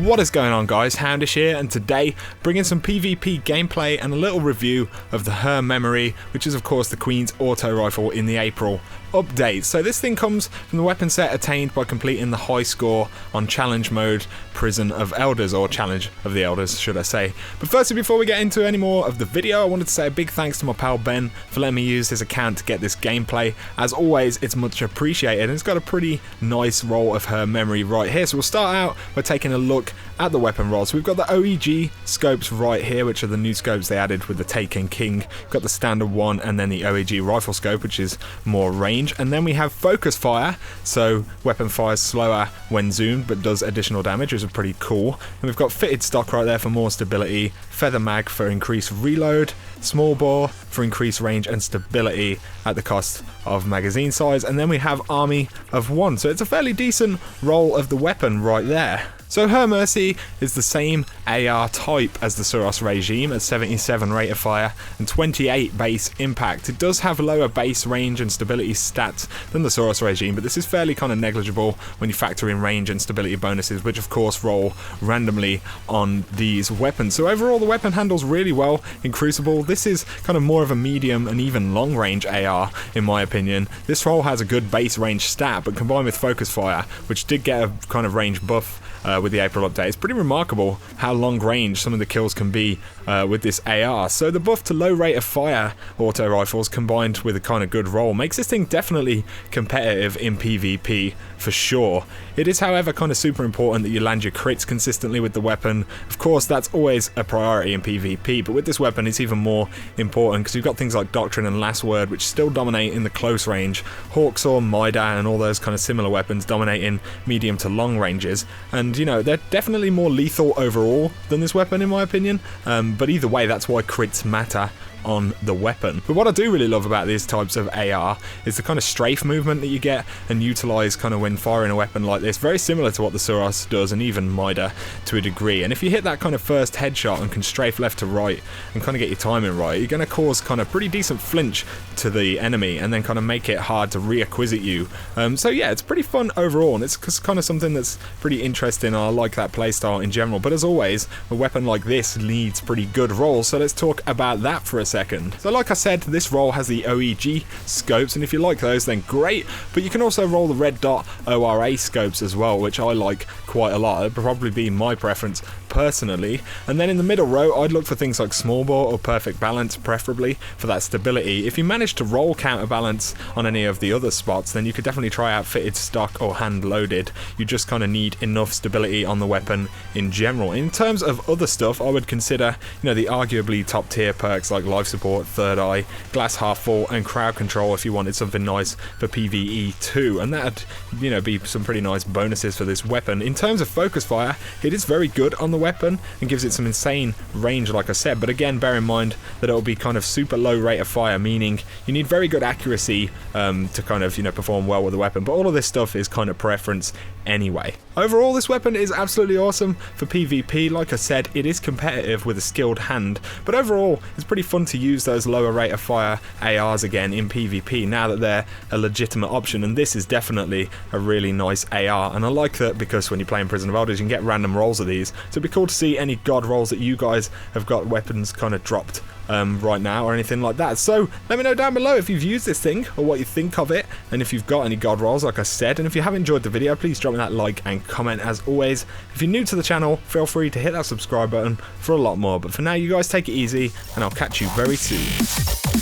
What is going on, guys? Houndish here, and today bringing some PvP gameplay and a little review of the Her Memory, which is of course the Queen's auto rifle in the April update. So this thing comes from the weapon set attained by completing the high score on challenge mode Prison of Elders, or Challenge of the Elders should I say. But firstly, before we get into any more of the video, I wanted to say a big thanks to my pal Ben for letting me use his account to get this gameplay. As always, it's much appreciated, and it's got a pretty nice roll of Her Memory right here. So we'll start out by taking a look at the weapon roll. So we've got the OEG scopes right here, which are the new scopes they added with the Taken King. We've got the standard one and then the OEG rifle scope, which is more range. And then we have focus fire, so weapon fires slower when zoomed but does additional damage, which is pretty cool. And we've got fitted stock right there for more stability, feather mag for increased reload, small bore for increased range and stability at the cost of magazine size, and then we have army of one. So it's a fairly decent roll of the weapon right there. So Her Mercy is the same AR type as the Suros regime at 77 rate of fire and 28 base impact. It does have lower base range and stability stats than the Suros regime, but this is fairly kind of negligible when you factor in range and stability bonuses, which of course roll randomly on these weapons. So overall the weapon handles really well in Crucible. This is kind of more of a medium and even long range AR in my opinion. This roll has a good base range stat, but combined with focus fire, which did get a kind of range buff with the April update, it's pretty remarkable how long range some of the kills can be with this AR. So the buff to low rate of fire auto rifles combined with a kind of good roll makes this thing definitely competitive in PvP for sure. It is however kind of super important that you land your crits consistently with the weapon. Of course that's always a priority in PvP, but with this weapon it's even more important because you've got things like Doctrine and Last Word which still dominate in the close range, Hawksaw, Mida and all those kind of similar weapons dominate in medium to long ranges, and you know, they're definitely more lethal overall than this weapon in my opinion, but either way that's why crits matter on the weapon. But what I do really love about these types of AR is the kind of strafe movement that you get and utilize kind of when firing a weapon like this, very similar to what the Suros does and even Mida to a degree. And if you hit that kind of first headshot and can strafe left to right and kind of get your timing right, you're going to cause kind of pretty decent flinch to the enemy and then kind of make it hard to reacquisite you. So yeah, it's pretty fun overall, and it's kind of something that's pretty interesting. I like that playstyle in general, but as always a weapon like this needs pretty good rolls, so let's talk about that for a second. So like I said, this roll has the OEG scopes, and if you like those then great, but you can also roll the red dot ORA scopes as well, which I like quite a lot. It'd probably be my preference personally. And then in the middle row I'd look for things like small bore or perfect balance, preferably for that stability. If you manage to roll counterbalance on any of the other spots, then you could definitely try out fitted stock or hand loaded. You just kind of need enough stability on the weapon in general. In terms of other stuff, I would consider, you know, the arguably top tier perks like life support, third eye, glass half full and crowd control if you wanted something nice for PvE too, and that'd, you know, be some pretty nice bonuses for this weapon. In terms of focus fire, it is very good on the weapon and gives it some insane range like I said, but again bear in mind that it'll be kind of super low rate of fire, meaning you need very good accuracy to kind of, you know, perform well with the weapon, but all of this stuff is kind of preference anyway. Overall this weapon is absolutely awesome for PvP. Like I said, it is competitive with a skilled hand, but overall it's pretty fun to use those lower rate of fire ARs again in PvP now that they're a legitimate option, and this is definitely a really nice AR, and I like that because when you're playing Prison of Elders you can get random rolls of these, so it'd be cool to see any god rolls that you guys have got weapons kind of dropped right now or anything like that. So let me know down below if you've used this thing or what you think of it, and if you've got any god rolls like I said. And if you have enjoyed the video, please drop me that like and comment. As always, if you're new to the channel, feel free to hit that subscribe button for a lot more, but for now you guys take it easy and I'll catch you very soon.